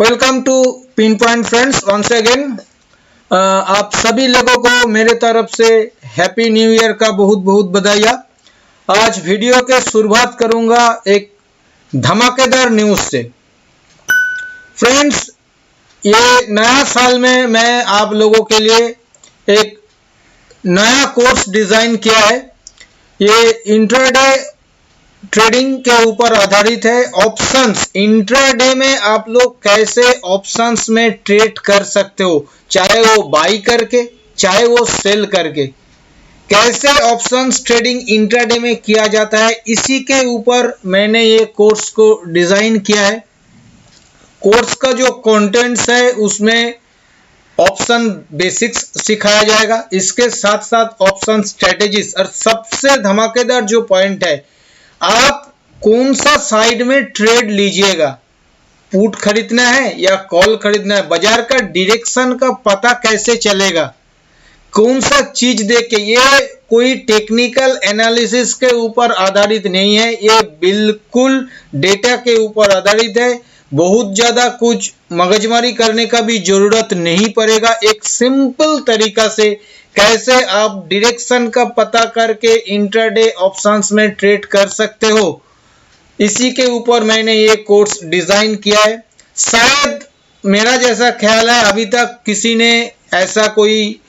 Welcome to pin point friends once again. आप सभी लोगों को मेरे तरफ से हैप्पी न्यू ईयर का बहुत बहुत बधाइयाँ। आज वीडियो के शुरुआत करूंगा एक धमाकेदार न्यूज से। फ्रेंड्स, ये नया साल में मैं आप लोगों के लिए एक नया कोर्स डिजाइन किया है। ये इंट्राडे ट्रेडिंग के ऊपर आधारित है। ऑप्शंस, इंट्राडे में आप लोग कैसे ऑप्शंस में ट्रेड कर सकते हो, चाहे वो बाई करके चाहे वो सेल करके, कैसे ऑप्शंस ट्रेडिंग इंट्राडे में किया जाता है, इसी के ऊपर मैंने ये कोर्स को डिजाइन किया है। कोर्स का जो कंटेंट्स है उसमें ऑप्शन बेसिक्स सिखाया जाएगा, इसके साथ साथ ऑप्शन स्ट्रेटेजीज, और सबसे धमाकेदार जो पॉइंट है, आप कौन सा साइड में ट्रेड लीजिएगा, पुट खरीदना है या कॉल खरीदना है, बाजार का डायरेक्शन का पता कैसे चलेगा, कौन सा चीज देख के। ये कोई टेक्निकल एनालिसिस के ऊपर आधारित नहीं है, ये बिल्कुल डेटा के ऊपर आधारित है। बहुत ज्यादा कुछ मगजमारी करने का भी जरूरत नहीं पड़ेगा। एक सिंपल तरीका से कैसे आप डायरेक्शन का पता करके इंट्राडे ऑप्शंस में ट्रेड कर सकते हो, इसी के ऊपर मैंने ये कोर्स डिजाइन किया है। शायद मेरा जैसा ख्याल है अभी तक किसी ने ऐसा कोई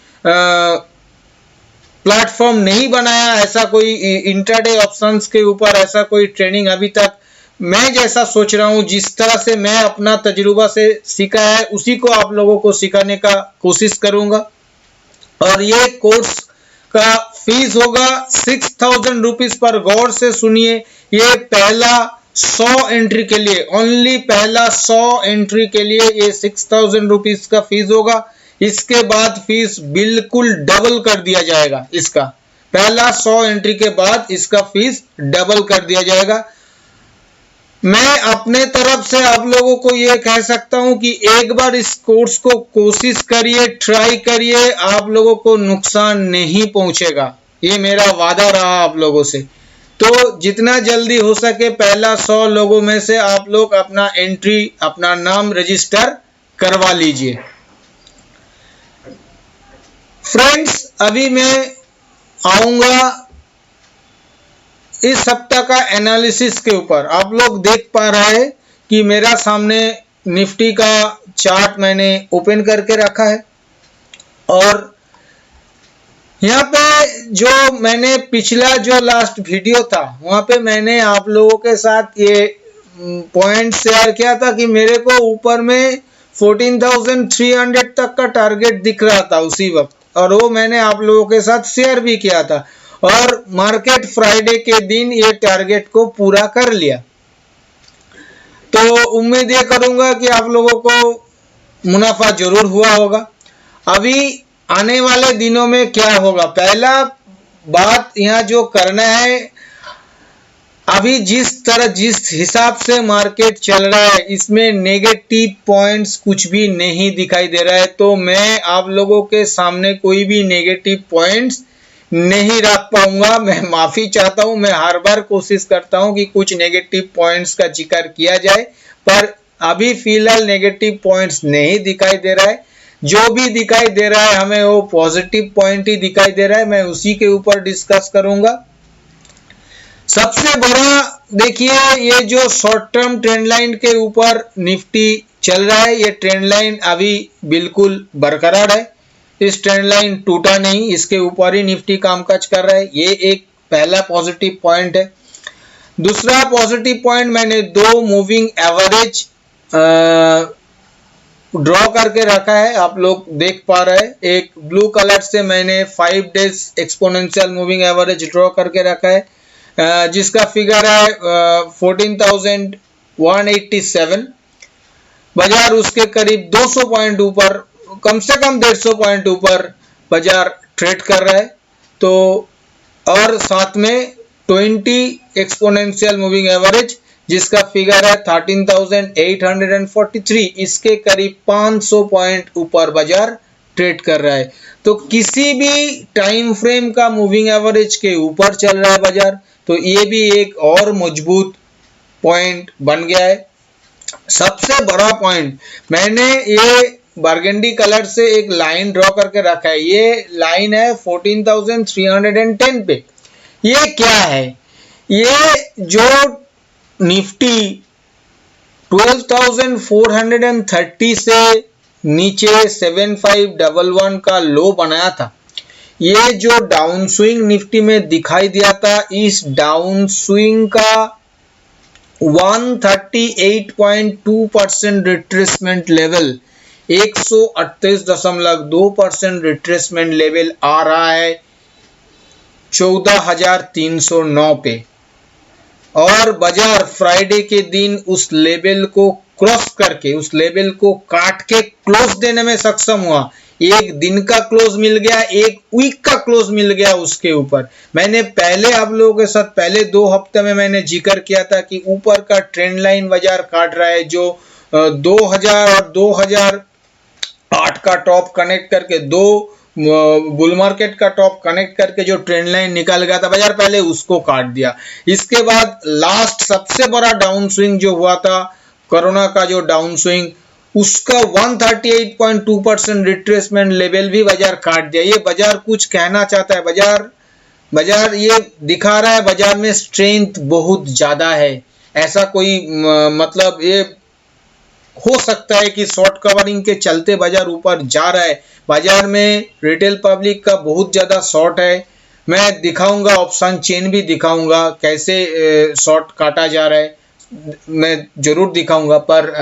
प्लेटफॉर्म नहीं बनाया, ऐसा कोई इंट्राडे ऑप्शंस के ऊपर ऐसा कोई ट्रेनिंग अभी तक मैं जैसा सोच रहा हूं, जिस तरह से मैं अपना तजुर्बा से सीखा है उसी को आप लोगों को सिखाने का कोशिश करूंगा। और ये कोर्स का फीस होगा 6000 रुपीज पर। गौर से सुनिए, ये पहला 100 एंट्री के लिए, ओनली पहला 100 एंट्री के लिए ये 6000 रुपीज का फीस होगा। इसके बाद फीस बिल्कुल डबल कर दिया जाएगा। इसका पहला 100 एंट्री के बाद इसका फीस डबल कर दिया जाएगा। मैं अपने तरफ से आप लोगों को यह कह सकता हूं कि एक बार इस कोर्स को कोशिश करिए, ट्राई करिए, आप लोगों को नुकसान नहीं पहुंचेगा, ये मेरा वादा रहा आप लोगों से। तो जितना जल्दी हो सके पहला 100 लोगों में से आप लोग अपना एंट्री, अपना नाम रजिस्टर करवा लीजिए। फ्रेंड्स, अभी मैं आऊंगा इस सप्ताह का एनालिसिस के ऊपर। आप लोग देख पा रहे हैं कि मेरा सामने निफ्टी का चार्ट मैंने ओपन करके रखा है, और यहाँ पे जो मैंने पिछला जो लास्ट वीडियो था वहां पे मैंने आप लोगों के साथ ये पॉइंट शेयर किया था कि मेरे को ऊपर में 14,300 तक का टारगेट दिख रहा था उसी वक्त, और वो मैंने आप लोगों के साथ शेयर भी किया था। और मार्केट फ्राइडे के दिन ये टारगेट को पूरा कर लिया। तो उम्मीद ये करूंगा कि आप लोगों को मुनाफा जरूर हुआ होगा। अभी आने वाले दिनों में क्या होगा, पहला बात यहाँ जो करना है, अभी जिस हिसाब से मार्केट चल रहा है इसमें नेगेटिव पॉइंट्स कुछ भी नहीं दिखाई दे रहा है। तो मैं आप लोगों के सामने कोई भी नेगेटिव पॉइंट्स नहीं रख पाऊंगा। मैं माफी चाहता हूं। मैं हर बार कोशिश करता हूं कि कुछ नेगेटिव पॉइंट्स का जिक्र किया जाए, पर अभी फिलहाल नेगेटिव पॉइंट्स नहीं दिखाई दे रहा है। जो भी दिखाई दे रहा है हमें वो पॉजिटिव पॉइंट ही दिखाई दे रहा है। मैं उसी के ऊपर डिस्कस करूंगा। सबसे बड़ा देखिए, ये जो शॉर्ट टर्म ट्रेंड लाइन के ऊपर निफ्टी चल रहा है, ये ट्रेंड लाइन अभी बिल्कुल बरकरार है। इस ट्रेंड लाइन टूटा नहीं, इसके ऊपर ही निफ्टी कामकाज कर रहा है। ये एक पहला पॉजिटिव पॉइंट है। दूसरा पॉजिटिव पॉइंट, मैंने 2 मूविंग एवरेज ड्रॉ करके रखा है, आप लोग देख पा रहे हैं। एक ब्लू कलर से मैंने 5 days exponential moving average draw करके रखा है, जिसका फिगर है 14,187। बाजार उसके करीब 200 पॉइंट ऊपर, कम से कम 150 पॉइंट ऊपर बाजार ट्रेड कर रहा है। तो और साथ में 20 एक्सपोनेंशियल मूविंग एवरेज, जिसका फिगर है 13,843, इसके करीब 500 पॉइंट ऊपर बाजार ट्रेड कर रहा है। तो किसी भी टाइम फ्रेम का मूविंग एवरेज के ऊपर चल रहा है बाजार, तो ये भी एक और मजबूत पॉइंट बन गया है। सबसे बड़ा पॉइंट, मैंने ये बर्गेंडी कलर से एक लाइन ड्रॉ करके रखा है, ये लाइन है 14,310 पे। ये क्या है? ये जो निफ्टी 12,430 से नीचे 7511 का लो बनाया था, ये जो डाउन स्विंग निफ्टी में दिखाई दिया था, इस डाउन स्विंग का 138.2% रिट्रेसमेंट लेवल, 138.2% रिट्रेसमेंट लेवल आ रहा है 14,309 पे, और बाजार फ्राइडे के दिन उस लेवल को क्रॉस करके, उस लेवल को काट के क्लोज देने में सक्षम हुआ। एक दिन का क्लोज मिल गया, एक वीक का क्लोज मिल गया उसके ऊपर। मैंने पहले आप लोगों के साथ पहले 2 हफ्ते में मैंने जिक्र किया था कि ऊपर का ट्रेंड लाइन बाजार काट रहा है, जो 2000 और 2008 का टॉप कनेक्ट करके, दो बुल मार्केट का टॉप कनेक्ट करके जो ट्रेंड लाइन निकल गया था बाजार, पहले उसको काट दिया। इसके बाद लास्ट सबसे बड़ा डाउन स्विंग जो हुआ था, कोरोना का जो डाउन स्विंग, उसका 138.2% रिट्रेसमेंट लेवल भी बाजार काट दिया। ये बाजार कुछ कहना चाहता है, बाजार ये दिखा रहा है बाजार में स्ट्रेंथ बहुत ज्यादा है। ऐसा कोई मतलब ये हो सकता है कि शॉर्ट कवरिंग के चलते बाजार ऊपर जा रहा है। बाजार में रिटेल पब्लिक का बहुत ज्यादा शॉर्ट है। मैं दिखाऊंगा, ऑप्शन चेन भी दिखाऊंगा कैसे शॉर्ट काटा जा रहा है, मैं जरूर दिखाऊंगा। पर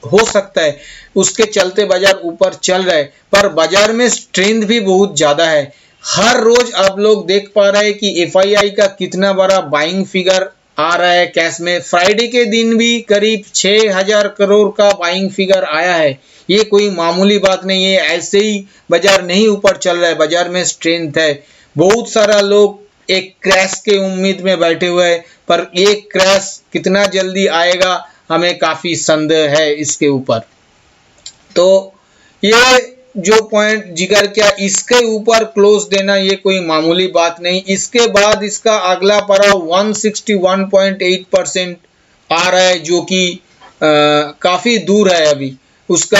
हो सकता है उसके चलते बाजार ऊपर चल रहा है, पर बाजार में स्ट्रेंथ भी बहुत ज्यादा है। हर रोज आप लोग देख पा रहे हैं कि एफआईआई का कितना बड़ा बाइंग फिगर आ रहा है कैश में। फ्राइडे के दिन भी करीब 6,000 करोड़ का बाइंग फिगर आया है। ये कोई मामूली बात नहीं है, ऐसे ही बाजार नहीं ऊपर चल रहा है, बाजार में स्ट्रेंथ है। बहुत सारा लोग एक क्रैश के उम्मीद में बैठे हुए हैं, पर एक क्रैश कितना जल्दी आएगा हमें काफी संदेह है इसके ऊपर। तो ये जो पॉइंट जिक्र किया, इसके ऊपर क्लोज देना ये कोई मामूली बात नहीं। इसके बाद इसका अगला पड़ा 161.8% आ रहा है, जो कि काफी दूर है अभी। उसका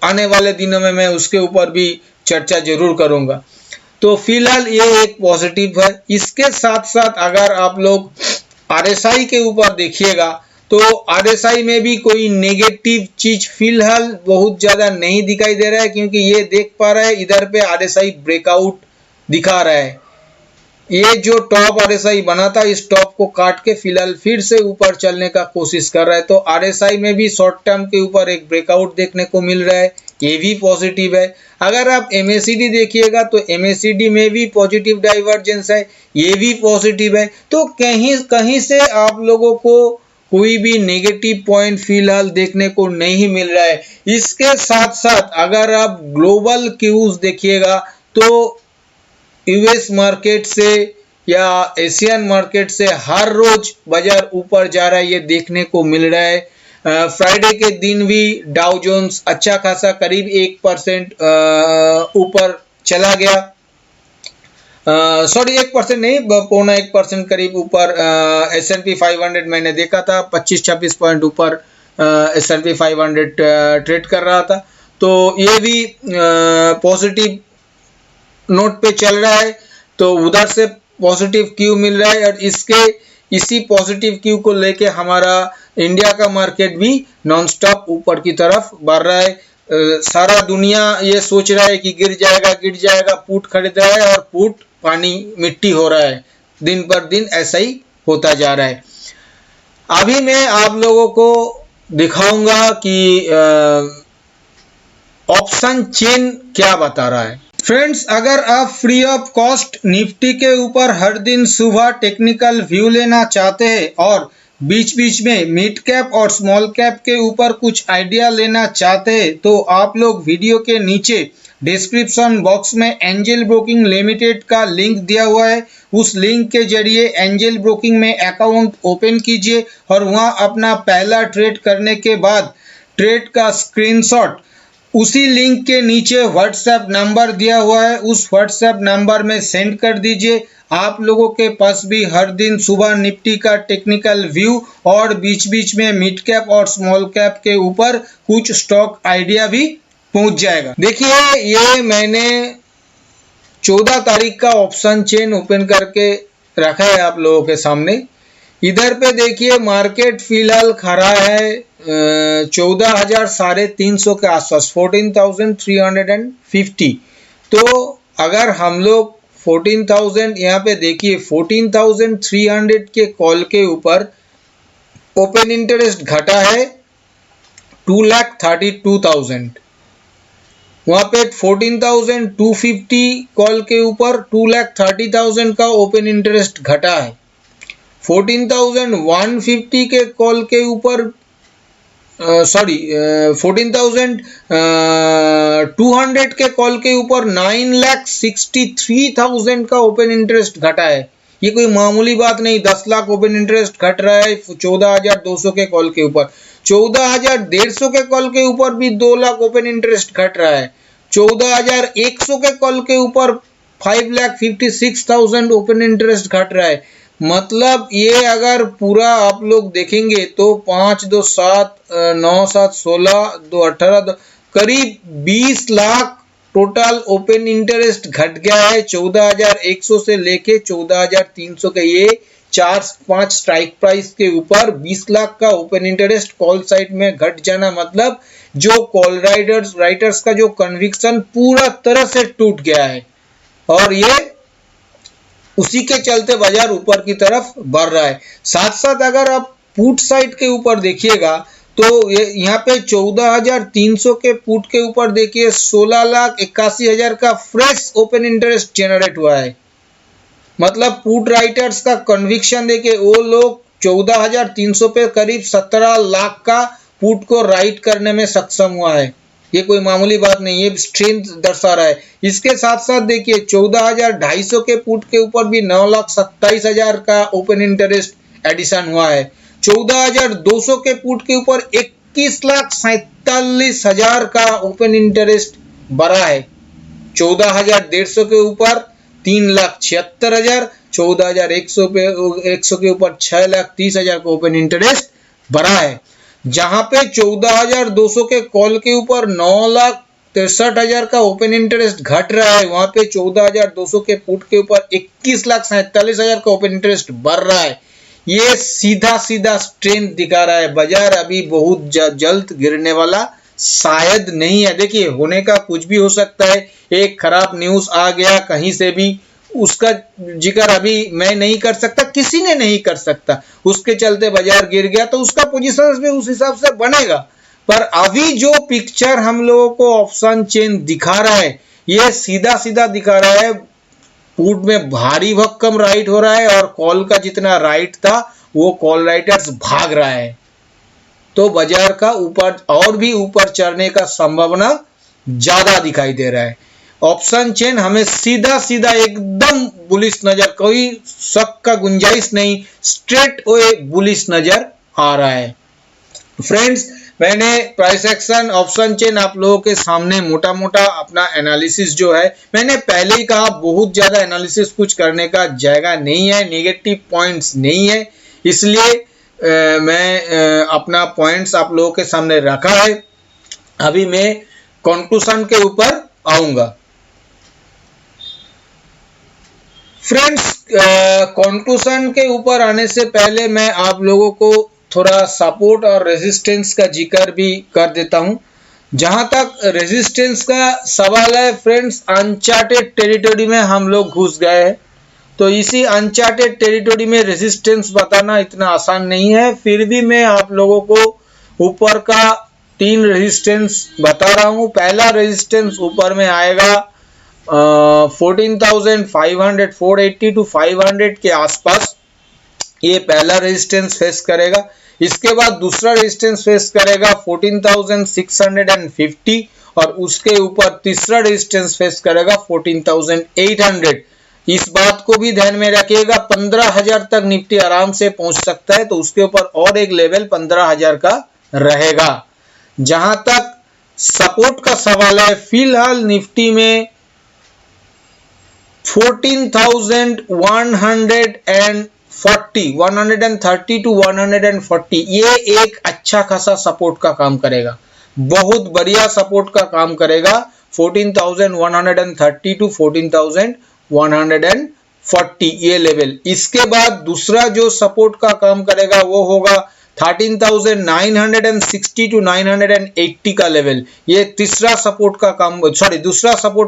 आने वाले दिनों में मैं उसके ऊपर भी चर्चा जरूर करूंगा। तो फिलहाल ये एक पॉजिटिव है। इसके साथ साथ अगर आप लोग आरएसआई के ऊपर देखिएगा, तो आरएसआई में भी कोई नेगेटिव चीज फिलहाल बहुत ज्यादा नहीं दिखाई दे रहा है, क्योंकि ये देख पा रहा है इधर पे आरएसआई ब्रेकआउट दिखा रहा है। ये जो टॉप आरएसआई बना था, इस टॉप को काट के फिलहाल फिर से ऊपर चलने का कोशिश कर रहा है। तो आरएसआई में भी शॉर्ट टर्म के ऊपर एक ब्रेकआउट देखने को मिल रहा है, ये भी पॉजिटिव है। अगर आप एमएसीडी देखिएगा तो एमएसीडी में भी पॉजिटिव डाइवर्जेंस है, ये भी पॉजिटिव है। तो कहीं कहीं से आप लोगों को कोई भी नेगेटिव पॉइंट फिलहाल देखने को नहीं मिल रहा है। इसके साथ साथ अगर आप ग्लोबल क्यूज देखिएगा तो यूएस मार्केट से या एशियन मार्केट से हर रोज बाजार ऊपर जा रहा है, ये देखने को मिल रहा है। फ्राइडे के दिन भी डाउ जोन्स अच्छा खासा करीब 1% ऊपर चला गया। 1% नहीं, 0.25% करीब ऊपर। S&P 500 मैंने देखा था 25-26 पॉइंट ऊपर S&P 500 ट्रेड कर रहा था। तो ये भी पॉजिटिव नोट पे चल रहा है, तो उधर से पॉजिटिव क्यू मिल रहा है। और इसी पॉजिटिव क्यू को लेके हमारा इंडिया का मार्केट भी नॉन स्टॉप ऊपर की तरफ बढ़ रहा है। सारा दुनिया ये सोच रहा है कि गिर जाएगा, पुट खरीद रहा है, और पुट पानी मिट्टी हो रहा है। दिन पर दिन ऐसा ही होता जा रहा है। अभी मैं आप लोगों को दिखाऊंगा कि ऑप्शन चेन क्या बता रहा है। फ्रेंड्स, अगर आप फ्री ऑफ कॉस्ट निफ्टी के ऊपर हर दिन सुबह टेक्निकल व्यू लेना चाहते हैं और बीच बीच में मिड कैप और स्मॉल कैप के ऊपर कुछ आइडिया लेना चाहते हैं, तो आप लोग वीडियो के नीचे डिस्क्रिप्शन बॉक्स में एंजल ब्रोकिंग लिमिटेड का लिंक दिया हुआ है। उस लिंक के जरिए एंजल ब्रोकिंग में अकाउंट ओपन कीजिए और वहां अपना पहला ट्रेड करने के बाद ट्रेड का स्क्रीनशॉट उसी लिंक के नीचे व्हाट्सएप नंबर दिया हुआ है, उस व्हाट्सएप नंबर में सेंड कर दीजिए। आप लोगों के पास भी हर दिन सुबह निफ्टी का टेक्निकल व्यू और बीच बीच में मिड कैप और स्मॉल कैप के ऊपर कुछ स्टॉक आइडिया भी पहुंच जाएगा। देखिए, ये मैंने 14 तारीख का ऑप्शन चेन ओपन करके रखा है आप लोगों के सामने। इधर पे देखिए मार्केट फिलहाल खड़ा है 14,350 के आसपास, 14,350। तो अगर हम लोग 14,000 यहाँ पे देखिए 14,300 के कॉल के ऊपर ओपन इंटरेस्ट घटा है 2,32,000। वहां पे 14,250 कॉल के ऊपर 2,30,000 का ओपन इंटरेस्ट घटा है। 14,150 के कॉल के ऊपर 14,200 के कॉल के ऊपर 9,63,000 का ओपन इंटरेस्ट घटा है। ये कोई मामूली बात नहीं, 10 लाख ओपन इंटरेस्ट घट रहा है 14,200 के कॉल के ऊपर। 14,150 के कॉल के ऊपर भी 2 लाख ओपन इंटरेस्ट घट रहा है। 14,100 के कॉल के ऊपर 5,56,000 ओपन इंटरेस्ट घट रहा है। मतलब ये अगर पूरा आप लोग देखेंगे तो 5, 2, 7, 9, 7, 16, 2, 18, करीब 20 लाख टोटल ओपन इंटरेस्ट घट गया है 14,100 से लेके 14,300 के ये 4-5 स्ट्राइक प्राइस के ऊपर 20 लाख का ओपन इंटरेस्ट कॉल साइड में घट जाना, मतलब जो कॉल राइटर्स का जो कन्विक्शन पूरा तरह से टूट गया है और ये उसी के चलते बाजार ऊपर की तरफ बढ़ रहा है। साथ साथ अगर आप पुट साइड के ऊपर देखिएगा तो यहाँ पे 14,300 के पुट के ऊपर देखिए 16,81,000 का फ्रेश ओपन इंटरेस्ट जनरेट हुआ है। मतलब पुट राइटर्स का कन्विक्शन देखिए, वो लोग 14,300 पे करीब 17 लाख का पुट को राइट करने में सक्षम हुआ है। ये कोई मामूली बात नहीं, ये स्ट्रेंथ दर्शा रहा है। इसके साथ साथ देखिए 14,250 के पुट के ऊपर भी 9,27,000 का ओपन इंटरेस्ट एडिशन हुआ है। 14,200 के पुट के ऊपर 21,47,000 का ओपन इंटरेस्ट बढ़ा है। 14,150 के ऊपर 3,76,000, 14,100 के ऊपर 6,30,000 का ओपन इंटरेस्ट बढ़ा है। जहां पे 14,200 के कॉल के ऊपर 9,63,000 का ओपन इंटरेस्ट घट रहा है, वहां पे 14,200 के पुट के ऊपर 21,47,000 का ओपन इंटरेस्ट बढ़ रहा है। ये सीधा सीधा स्ट्रेंथ दिखा रहा है, बाजार अभी बहुत जल्द गिरने वाला शायद नहीं है। देखिए, होने का कुछ भी हो सकता है, एक खराब न्यूज आ गया कहीं से भी, उसका जिक्र अभी मैं नहीं कर सकता, किसी ने नहीं कर सकता, उसके चलते बाजार गिर गया तो उसका पोजीशन भी उस हिसाब से बनेगा। पर अभी जो पिक्चर हम लोगों को ऑप्शन चेन दिखा रहा है, ये सीधा सीधा दिखा रहा है पुट में भारी भक्कम राइट हो रहा है और कॉल का जितना राइट था वो कॉल राइटर्स भाग रहा है। तो बाजार का ऊपर और भी ऊपर चढ़ने का संभावना ज्यादा दिखाई दे रहा है। ऑप्शन चेन हमें सीधा सीधा एकदम बुलिश नजर, कोई शक का गुंजाइश नहीं, स्ट्रेट वे बुलिश नजर आ रहा है। फ्रेंड्स, मैंने प्राइस एक्शन ऑप्शन चेन आप लोगों के सामने मोटा मोटा अपना एनालिसिस जो है, मैंने पहले ही कहा बहुत ज्यादा एनालिसिस कुछ करने का जगह नहीं है, नेगेटिव पॉइंट्स नहीं है, इसलिए मैं अपना पॉइंट्स आप लोगों के सामने रखा है। अभी मैं कंक्लूजन के ऊपर आऊंगा। फ्रेंड्स, कंक्लूजन के ऊपर आने से पहले मैं आप लोगों को थोड़ा सपोर्ट और रेजिस्टेंस का जिक्र भी कर देता हूं। जहां तक रेजिस्टेंस का सवाल है फ्रेंड्स, अनचार्टेड टेरिटरी में हम लोग घुस गए हैं, तो इसी अनचार्टेड टेरिटरी में रेजिस्टेंस बताना इतना आसान नहीं है। फिर भी मैं आप लोगों को ऊपर का 3 रेजिस्टेंस बता रहा हूं। पहला रेजिस्टेंस ऊपर में आएगा 14,500 480 टू 500 के आसपास, ये पहला रेजिस्टेंस फेस करेगा। इसके बाद दूसरा रेजिस्टेंस फेस करेगा 14,650 और उसके ऊपर तीसरा रेजिस्टेंस फेस करेगा 14,800। इस बात को भी ध्यान में रखिएगा, 15,000 तक निफ्टी आराम से पहुंच सकता है, तो उसके ऊपर और एक लेवल 15,000 का रहेगा। जहां तक सपोर्ट का सवाल है, फिलहाल निफ्टी में 130 टू 140 ये एक अच्छा खासा सपोर्ट का काम करेगा, बहुत बढ़िया सपोर्ट का काम करेगा 14,130 टू 14,140 ये लेवल। इसके बाद दूसरा जो सपोर्ट का काम करेगा वो होगा 13,960 टू 980 का लेवल। ये दूसरा सपोर्ट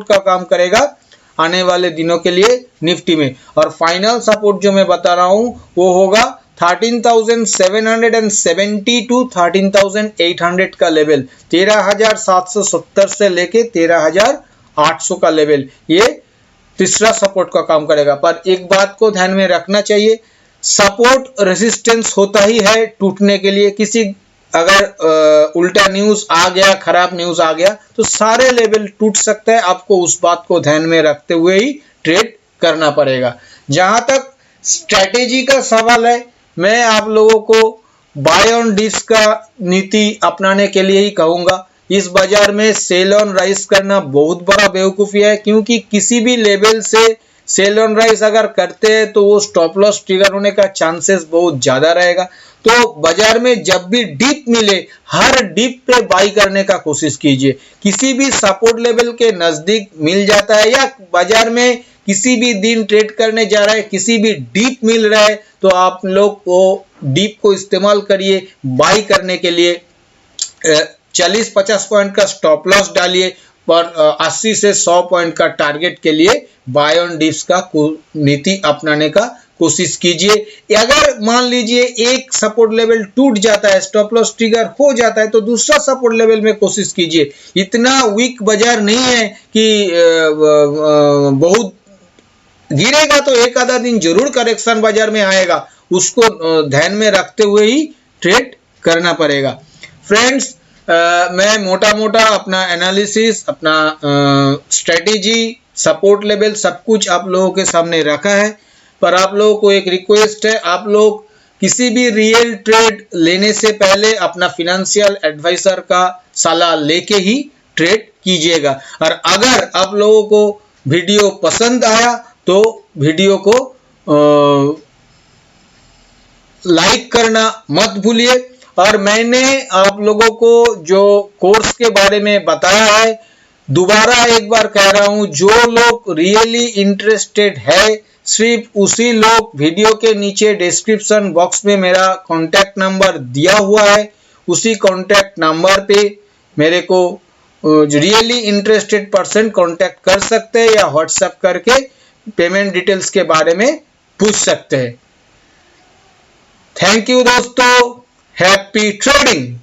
का काम करेगा आने वाले दिनों के लिए निफ्टी में। और फाइनल सपोर्ट जो मैं बता रहा हूं वो होगा 13,770 टू 13,800 का लेवल, 13,770 से लेके 13,800 का लेवल, ये तीसरा सपोर्ट का काम करेगा। पर एक बात को ध्यान में रखना चाहिए, सपोर्ट रेजिस्टेंस होता ही है टूटने के लिए। किसी अगर उल्टा न्यूज आ गया, खराब न्यूज आ गया तो सारे लेवल टूट सकता है, आपको उस बात को ध्यान में रखते हुए ही ट्रेड करना पड़ेगा। जहां तक स्ट्रेटेजी का सवाल है, मैं आप लोगों को बाय ऑन डिप्स का नीति अपनाने के लिए ही कहूंगा। इस बाजार में सेल ऑन राइज करना बहुत बड़ा बेवकूफी है, क्योंकि किसी भी लेवल से सेल ऑन राइज अगर करते हैं तो वो स्टॉप लॉस ट्रिगर होने का चांसेस बहुत ज्यादा रहेगा। तो बाजार में जब भी डिप मिले, हर डिप पे बाई करने का कोशिश कीजिए। किसी भी सपोर्ट लेवल के नजदीक मिल जाता है या बाजार में किसी भी दिन ट्रेड करने जा रहा है, किसी भी डीप मिल रहा है, तो आप लोग वो डीप को इस्तेमाल करिए बाई करने के लिए। 40-50 पॉइंट का स्टॉप लॉस डालिए और 80 से 100 पॉइंट का टारगेट के लिए बाय ऑन डिप्स का नीति अपनाने का कोशिश कीजिए। अगर मान लीजिए एक सपोर्ट लेवल टूट जाता है, स्टॉप लॉस ट्रिगर हो जाता है, तो दूसरा सपोर्ट लेवल में कोशिश कीजिए। इतना वीक बाजार नहीं है कि बहुत गिरेगा, तो एक आधा दिन जरूर करेक्शन बाजार में आएगा, उसको ध्यान में रखते हुए ही ट्रेड करना पड़ेगा। फ्रेंड्स, मैं मोटा मोटा अपना एनालिसिस, अपना स्ट्रेटेजी, सपोर्ट लेवल सब कुछ आप लोगों के सामने रखा है। पर आप लोगों को एक रिक्वेस्ट है, आप लोग किसी भी रियल ट्रेड लेने से पहले अपना फिनेंशियल एडवाइजर का सलाह लेके ही ट्रेड कीजिएगा। और अगर आप लोगों को वीडियो पसंद आया तो वीडियो को लाइक करना मत भूलिए। और मैंने आप लोगों को जो कोर्स के बारे में बताया है, दोबारा एक बार कह रहा हूं, जो लोग रियली इंटरेस्टेड है सिर्फ उसी लोग, वीडियो के नीचे डिस्क्रिप्शन बॉक्स में मेरा कॉन्टैक्ट नंबर दिया हुआ है, उसी कॉन्टैक्ट नंबर पे मेरे को रियली इंटरेस्टेड पर्सन कॉन्टैक्ट कर सकते हैं या व्हाट्सएप करके पेमेंट डिटेल्स के बारे में पूछ सकते हैं। थैंक यू दोस्तों, हैप्पी ट्रेडिंग।